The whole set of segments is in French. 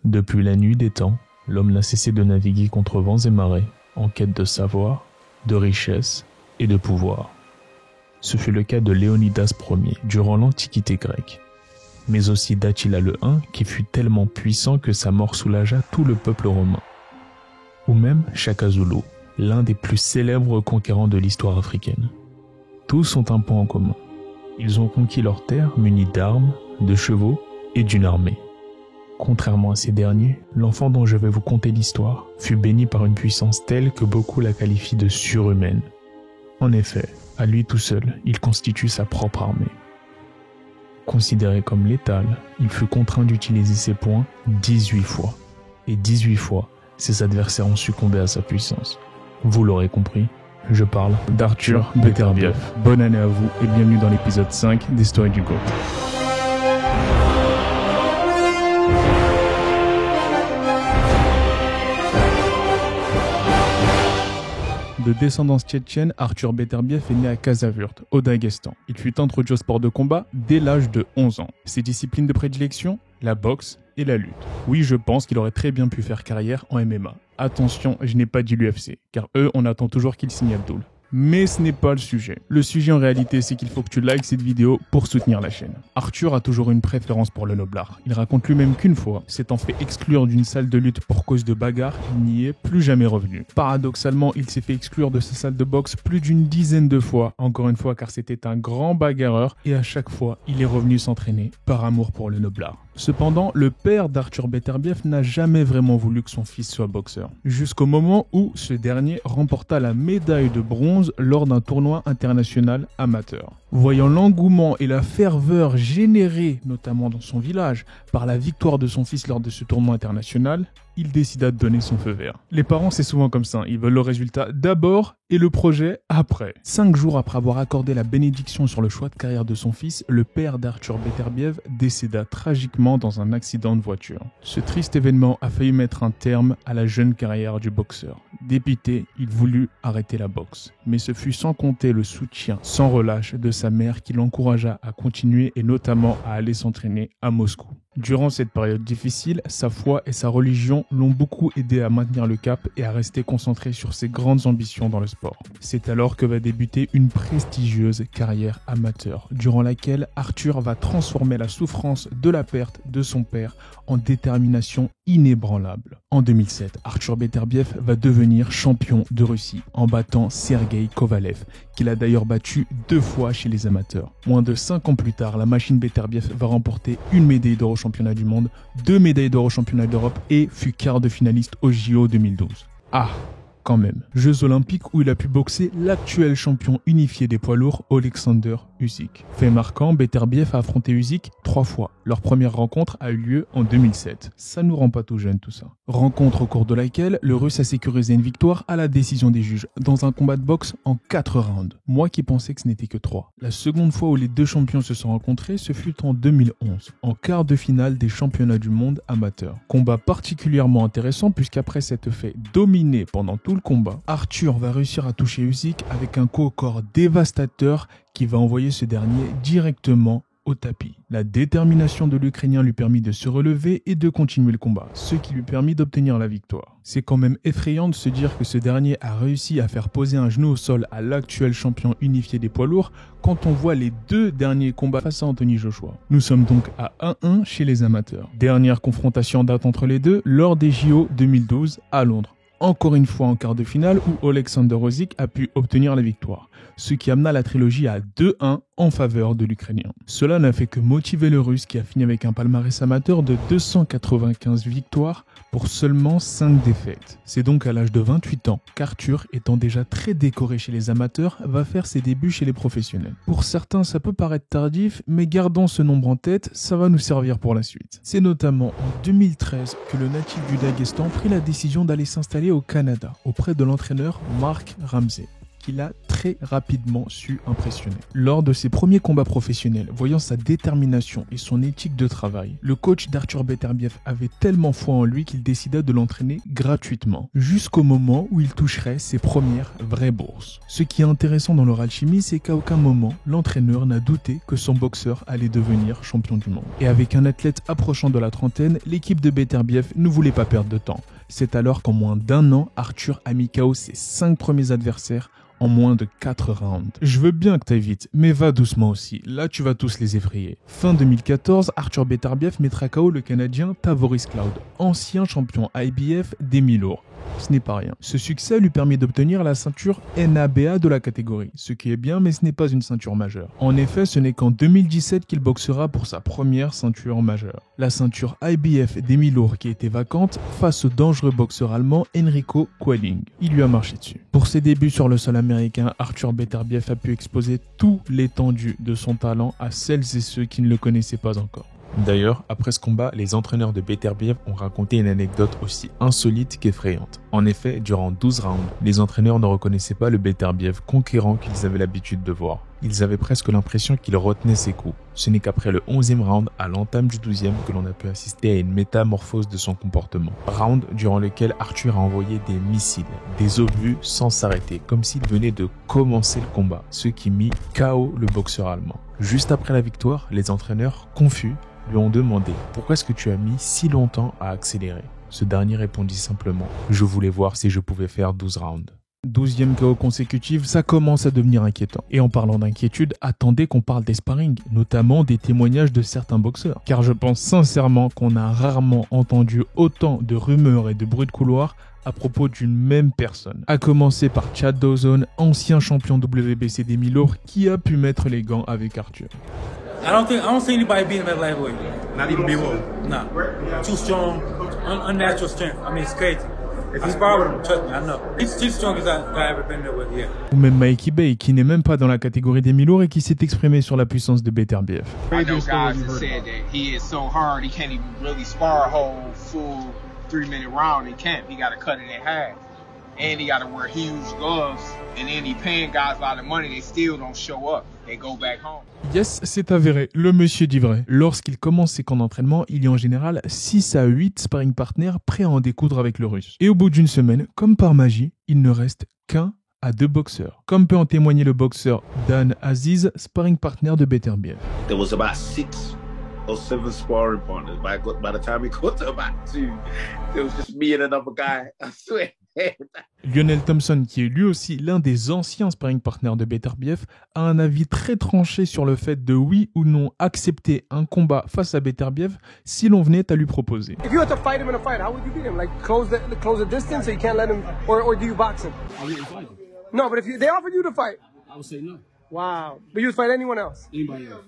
Depuis la nuit des temps, l'homme n'a cessé de naviguer contre vents et marées, en quête de savoir, de richesse et de pouvoir. Ce fut le cas de Léonidas Ier durant l'Antiquité grecque, mais aussi d'Attila le Hun qui fut tellement puissant que sa mort soulagea tout le peuple romain. Ou même Shaka Zulu, l'un des plus célèbres conquérants de l'histoire africaine. Tous ont un point en commun. Ils ont conquis leurs terres munis d'armes, de chevaux et d'une armée. Contrairement à ces derniers, l'enfant dont je vais vous conter l'histoire fut béni par une puissance telle que beaucoup la qualifient de surhumaine. En effet, à lui tout seul, il constitue sa propre armée. Considéré comme létal, il fut contraint d'utiliser ses poings 18 fois. Et 18 fois, ses adversaires ont succombé à sa puissance. Vous l'aurez compris, je parle d'Arthur Beterbiev. Bonne année à vous et bienvenue dans l'épisode 5 d'Histoire du GOAT. De descendance tchétchène, Arthur Beterbiev est né à Kazavurt, au Daghestan. Il fut introduit au sport de combat dès l'âge de 11 ans. Ses disciplines de prédilection, la boxe et la lutte. Oui, je pense qu'il aurait très bien pu faire carrière en MMA. Attention, je n'ai pas dit l'UFC, car eux, on attend toujours qu'ils signent Abdul. Mais ce n'est pas le sujet. Le sujet en réalité, c'est qu'il faut que tu likes cette vidéo pour soutenir la chaîne. Arthur a toujours une préférence pour le noblard. Il raconte lui-même qu'une fois, s'étant fait exclure d'une salle de lutte pour cause de bagarre, il n'y est plus jamais revenu. Paradoxalement, il s'est fait exclure de sa salle de boxe plus d'une dizaine de fois, encore une fois car c'était un grand bagarreur, et à chaque fois, il est revenu s'entraîner par amour pour le noblard. Cependant, le père d'Arthur Beterbiev n'a jamais vraiment voulu que son fils soit boxeur, jusqu'au moment où ce dernier remporta la médaille de bronze lors d'un tournoi international amateur. Voyant l'engouement et la ferveur générés, notamment dans son village, par la victoire de son fils lors de ce tournoi international, il décida de donner son feu vert. Les parents, c'est souvent comme ça, ils veulent le résultat d'abord et le projet après. 5 jours après avoir accordé la bénédiction sur le choix de carrière de son fils, le père d'Arthur Beterbiev décéda tragiquement dans un accident de voiture. Ce triste événement a failli mettre un terme à la jeune carrière du boxeur. Dépité, il voulut arrêter la boxe, mais ce fut sans compter le soutien sans relâche de sa mère qui l'encouragea à continuer et notamment à aller s'entraîner à Moscou. Durant cette période difficile, sa foi et sa religion l'ont beaucoup aidé à maintenir le cap et à rester concentré sur ses grandes ambitions dans le sport. C'est alors que va débuter une prestigieuse carrière amateur, durant laquelle Arthur va transformer la souffrance de la perte de son père en détermination inébranlable. En 2007, Arthur Beterbiev va devenir champion de Russie en battant Sergei Kovalev, qu'il a d'ailleurs battu 2 fois chez les amateurs. Moins de 5 ans plus tard, la machine Beterbiev va remporter une médaille d'or au championnat du monde, 2 médailles d'or au championnat d'Europe et fut quart de finaliste au JO 2012. Ah, quand même. Jeux olympiques où il a pu boxer l'actuel champion unifié des poids lourds, Alexander Usyk. Fait marquant, Beterbiev a affronté Usyk 3 fois. Leur première rencontre a eu lieu en 2007. Ça nous rend pas tout jeunes tout ça. Rencontre au cours de laquelle le Russe a sécurisé une victoire à la décision des juges dans un combat de boxe en 4 rounds. Moi qui pensais que ce n'était que 3. La seconde fois où les deux champions se sont rencontrés, ce fut en 2011, en quart de finale des championnats du monde amateurs. Combat particulièrement intéressant puisqu'après s'être fait dominer pendant tout le combat, Arthur va réussir à toucher Usyk avec un coup au corps dévastateur qui va envoyer ce dernier directement au tapis. La détermination de l'Ukrainien lui permit de se relever et de continuer le combat, ce qui lui permit d'obtenir la victoire. C'est quand même effrayant de se dire que ce dernier a réussi à faire poser un genou au sol à l'actuel champion unifié des poids lourds quand on voit les 2 derniers combats face à Anthony Joshua. Nous sommes donc à 1-1 chez les amateurs. Dernière confrontation date entre les deux lors des JO 2012 à Londres. Encore une fois en quart de finale où Alexander Usyk a pu obtenir la victoire, ce qui amena la trilogie à 2-1 en faveur de l'Ukrainien. Cela n'a fait que motiver le Russe qui a fini avec un palmarès amateur de 295 victoires pour seulement 5 défaites. C'est donc à l'âge de 28 ans qu'Arthur, étant déjà très décoré chez les amateurs, va faire ses débuts chez les professionnels. Pour certains, ça peut paraître tardif, mais gardons ce nombre en tête, ça va nous servir pour la suite. C'est notamment en 2013 que le natif du Daghestan prit la décision d'aller s'installer au Canada, auprès de l'entraîneur Mark Ramsey. qu'il a très rapidement su impressionner. Lors de ses premiers combats professionnels, voyant sa détermination et son éthique de travail, le coach d'Arthur Beterbiev avait tellement foi en lui qu'il décida de l'entraîner gratuitement, jusqu'au moment où il toucherait ses premières vraies bourses. Ce qui est intéressant dans leur alchimie, c'est qu'à aucun moment, l'entraîneur n'a douté que son boxeur allait devenir champion du monde. Et avec un athlète approchant de la trentaine, l'équipe de Beterbiev ne voulait pas perdre de temps. C'est alors qu'en moins d'1 an, Arthur a mis KO ses 5 premiers adversaires en moins de 4 rounds. Je veux bien que t'ailles vite, mais va doucement aussi, là tu vas tous les effrayer. Fin 2014, Arthur Beterbiev mettra KO le Canadien Tavoris Cloud, ancien champion IBF des mi-lourds. Ce n'est pas rien. Ce succès lui permet d'obtenir la ceinture NABA de la catégorie, ce qui est bien mais ce n'est pas une ceinture majeure. En effet, ce n'est qu'en 2017 qu'il boxera pour sa première ceinture majeure. La ceinture IBF des mi-lourds qui était vacante face au dangereux boxeur allemand Enrico Quailing. Il lui a marché dessus. Pour ses débuts sur le sol américain, Arthur Beterbiev a pu exposer tout l'étendue de son talent à celles et ceux qui ne le connaissaient pas encore. D'ailleurs, après ce combat, les entraîneurs de Beterbiev ont raconté une anecdote aussi insolite qu'effrayante. En effet, durant 12 rounds, les entraîneurs ne reconnaissaient pas le Beterbiev conquérant qu'ils avaient l'habitude de voir. Ils avaient presque l'impression qu'il retenait ses coups. Ce n'est qu'après le 11e round, à l'entame du 12e, que l'on a pu assister à une métamorphose de son comportement. Round durant lequel Arthur a envoyé des missiles, des obus sans s'arrêter, comme s'il venait de commencer le combat, ce qui mit KO le boxeur allemand. Juste après la victoire, les entraîneurs, confus, lui ont demandé « Pourquoi est-ce que tu as mis si longtemps à accélérer ?» Ce dernier répondit simplement « Je voulais voir si je pouvais faire 12 rounds ». 12e KO consécutive, ça commence à devenir inquiétant. Et en parlant d'inquiétude, attendez qu'on parle des sparring, notamment des témoignages de certains boxeurs. Car je pense sincèrement qu'on a rarement entendu autant de rumeurs et de bruits de couloir à propos d'une même personne. À commencer par Chad Dawson, ancien champion WBC des mi-lourds, qui a pu mettre les gants avec Arthur. I don't see anybody beating him at lightweight. Not even B-Wolf. Nah. Too strong, unnatural strength. I mean, it's crazy. I spar with him, trust me, I know. He's the strongest I've ever been there with, yeah. Ou même Mikey Bey, qui n'est même pas dans la catégorie des mi-lourds et qui s'est exprimé sur la puissance de Beterbiev. I know guys that said that he is so hard he can't even really spar a whole full 3-minute round. He can't. He got to cut it in half. And he got to wear huge gloves. And then he paying guys a lot of money. They still don't show up. They go back home. Yes, c'est avéré, le monsieur dit vrai. Lorsqu'il commence ses camps d'entraînement, il y a en général 6 à 8 sparring partners prêts à en découdre avec le russe. Et au bout d'une semaine, comme par magie, il ne reste qu'un à 2 boxeurs. Comme peut en témoigner le boxeur Dan Aziz, sparring partner de Beterbiev. There was about 6 or 7 sparring partners. By the time it got to about 2, it was just me and another guy. I swear. Lionel Thompson, qui est lui aussi l'un des anciens sparring partners de Beterbiev, a un avis très tranché sur le fait de oui ou non accepter un combat face à Beterbiev si l'on venait à lui proposer. If you had to fight him in a fight, how would you beat him? Like close the distance so you can't let him, or do you box him? I wouldn't fight him. No, but if they offered you to fight, I would say no. wow. But you would fight anyone else? Anybody else.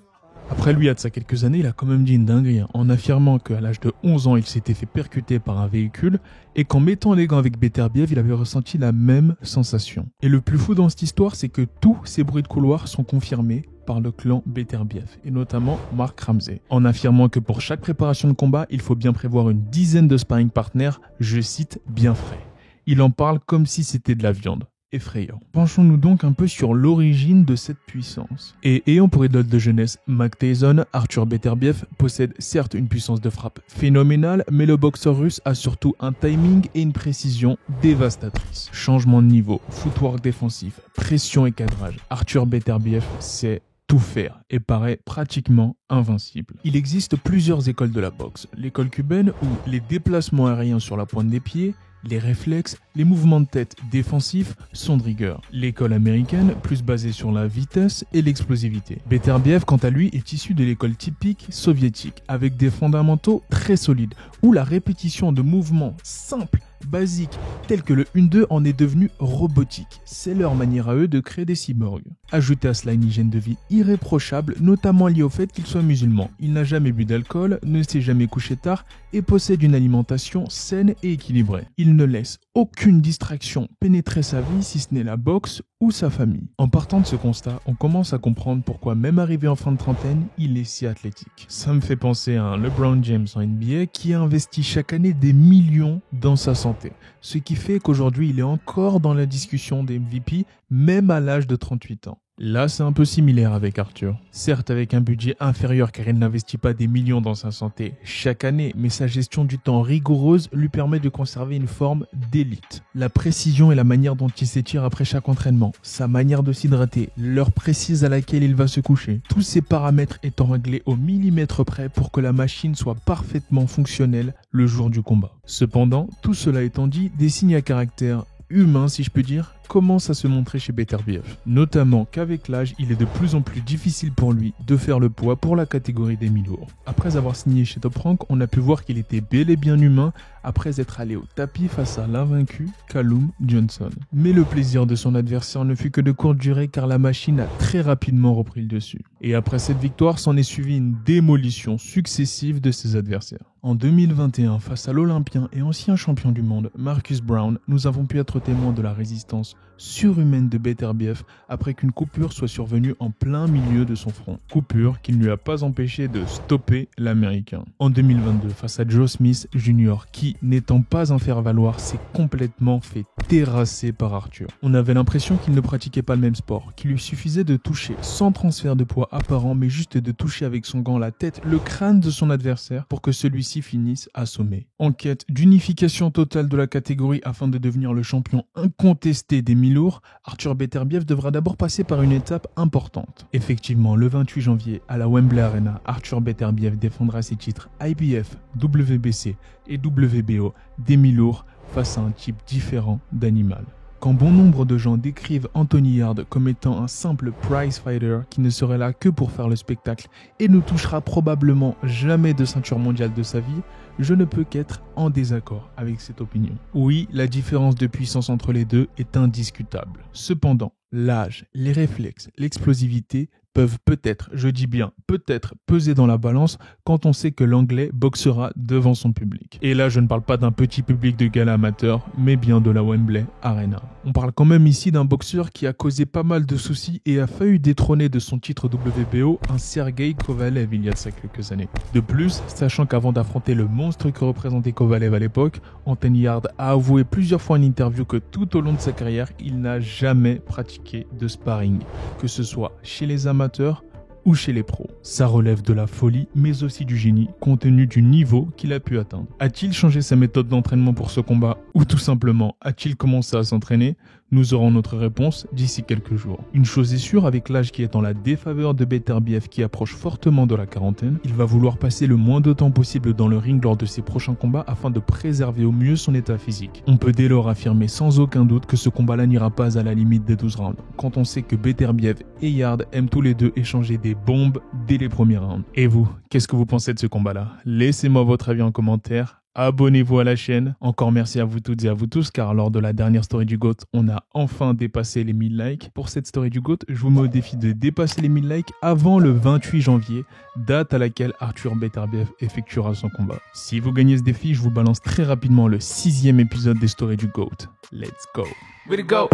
Après lui, il y a de ça quelques années, il a quand même dit une dinguerie en affirmant qu'à l'âge de 11 ans, il s'était fait percuter par un véhicule et qu'en mettant les gants avec Beterbiev, il avait ressenti la même sensation. Et le plus fou dans cette histoire, c'est que tous ces bruits de couloir sont confirmés par le clan Beterbiev, et notamment Mark Ramsey, en affirmant que pour chaque préparation de combat, il faut bien prévoir une dizaine de sparring partners, je cite, bien frais. Il en parle comme si c'était de la viande. Effrayant. Penchons-nous donc un peu sur l'origine de cette puissance. Et ayant pour idole de jeunesse Mike Tyson, Arthur Beterbiev possède certes une puissance de frappe phénoménale, mais le boxeur russe a surtout un timing et une précision dévastatrices. Changement de niveau, footwork défensif, pression et cadrage. Arthur Beterbiev sait tout faire et paraît pratiquement invincible. Il existe plusieurs écoles de la boxe. L'école cubaine où les déplacements aériens sur la pointe des pieds, les réflexes, les mouvements de tête défensifs sont de rigueur. L'école américaine, plus basée sur la vitesse et l'explosivité. Beterbiev, quant à lui, est issu de l'école typique soviétique, avec des fondamentaux très solides, où la répétition de mouvements simples, basiques, tels que le 1-2 en est devenu robotique. C'est leur manière à eux de créer des cyborgs. Ajoutez à cela une hygiène de vie irréprochable, notamment liée au fait qu'il soit musulman. Il n'a jamais bu d'alcool, ne s'est jamais couché tard et possède une alimentation saine et équilibrée. Il ne laisse aucune distraction pénétrer sa vie si ce n'est la boxe ou sa famille. En partant de ce constat, on commence à comprendre pourquoi même arrivé en fin de trentaine, il est si athlétique. Ça me fait penser à un LeBron James en NBA qui a investi chaque année des millions dans sa santé. santé. Ce qui fait qu'aujourd'hui, il est encore dans la discussion des MVP, même à l'âge de 38 ans. Là, c'est un peu similaire avec Arthur. Certes, avec un budget inférieur car il n'investit pas des millions dans sa santé chaque année, mais sa gestion du temps rigoureuse lui permet de conserver une forme d'élite. La précision et la manière dont il s'étire après chaque entraînement, sa manière de s'hydrater, l'heure précise à laquelle il va se coucher, tous ces paramètres étant réglés au millimètre près pour que la machine soit parfaitement fonctionnelle le jour du combat. Cependant, tout cela étant dit, des signes à caractère humain, si je peux dire, commence à se montrer chez Beterbiev. Notamment qu'avec l'âge, il est de plus en plus difficile pour lui de faire le poids pour la catégorie des mi-lourds. Après avoir signé chez Top Rank, on a pu voir qu'il était bel et bien humain après être allé au tapis face à l'invaincu Callum Johnson. Mais le plaisir de son adversaire ne fut que de courte durée car la machine a très rapidement repris le dessus. Et après cette victoire, s'en est suivi une démolition successive de ses adversaires. En 2021, face à l'Olympien et ancien champion du monde Marcus Brown, nous avons pu être témoins de la résistance surhumaine de Beterbiev après qu'une coupure soit survenue en plein milieu de son front. Coupure qui ne lui a pas empêché de stopper l'Américain. En 2022, face à Joe Smith Jr., qui, n'étant pas un faire-valoir, s'est complètement fait terrasser par Arthur. On avait l'impression qu'il ne pratiquait pas le même sport, qu'il lui suffisait de toucher sans transfert de poids apparent, mais juste de toucher avec son gant la tête, le crâne de son adversaire pour que celui-ci finisse assommé. En quête d'unification totale de la catégorie afin de devenir le champion incontesté des mi-lourds, Arthur Beterbiev devra d'abord passer par une étape importante. Effectivement, le 28 janvier, à la Wembley Arena, Arthur Beterbiev défendra ses titres IBF, WBC et WBO des mi-lourds face à un type différent d'animal. Quand bon nombre de gens décrivent Anthony Yarde comme étant un simple prize fighter qui ne serait là que pour faire le spectacle et ne touchera probablement jamais de ceinture mondiale de sa vie, je ne peux qu'être en désaccord avec cette opinion. Oui, la différence de puissance entre les deux est indiscutable. Cependant, l'âge, les réflexes, l'explosivité peuvent peut-être, je dis bien peut-être, peser dans la balance quand on sait que l'Anglais boxera devant son public. Et là, je ne parle pas d'un petit public de gala amateur, mais bien de la Wembley Arena. On parle quand même ici d'un boxeur qui a causé pas mal de soucis et a failli détrôner de son titre WBO un Sergei Kovalev il y a de ça quelques années. De plus, sachant qu'avant d'affronter le monstre que représentait Kovalev à l'époque, Anthony Yarde a avoué plusieurs fois en interview que tout au long de sa carrière, il n'a jamais pratiqué de sparring, que ce soit chez les amateurs ou chez les pros. Ça relève de la folie, mais aussi du génie, compte tenu du niveau qu'il a pu atteindre. A-t-il changé sa méthode d'entraînement pour ce combat, ou tout simplement a-t-il commencé à s'entraîner? Nous aurons notre réponse d'ici quelques jours. Une chose est sûre, avec l'âge qui est en la défaveur de Beterbiev qui approche fortement de la quarantaine, il va vouloir passer le moins de temps possible dans le ring lors de ses prochains combats afin de préserver au mieux son état physique. On peut dès lors affirmer sans aucun doute que ce combat-là n'ira pas à la limite des 12 rounds, quand on sait que Beterbiev et Yarde aiment tous les deux échanger des bombes dès les premiers rounds. Et vous, qu'est-ce que vous pensez de ce combat-là? Laissez-moi votre avis en commentaire. Abonnez-vous à la chaîne. Encore merci à vous toutes et à vous tous car lors de la dernière story du GOAT, on a enfin dépassé les 1000 likes. Pour cette story du GOAT, je vous mets au défi de dépasser les 1000 likes avant le 28 janvier, date à laquelle Arthur Beterbiev effectuera son combat. Si vous gagnez ce défi, je vous balance très rapidement le 6e épisode des stories du GOAT. Let's go. Way to go.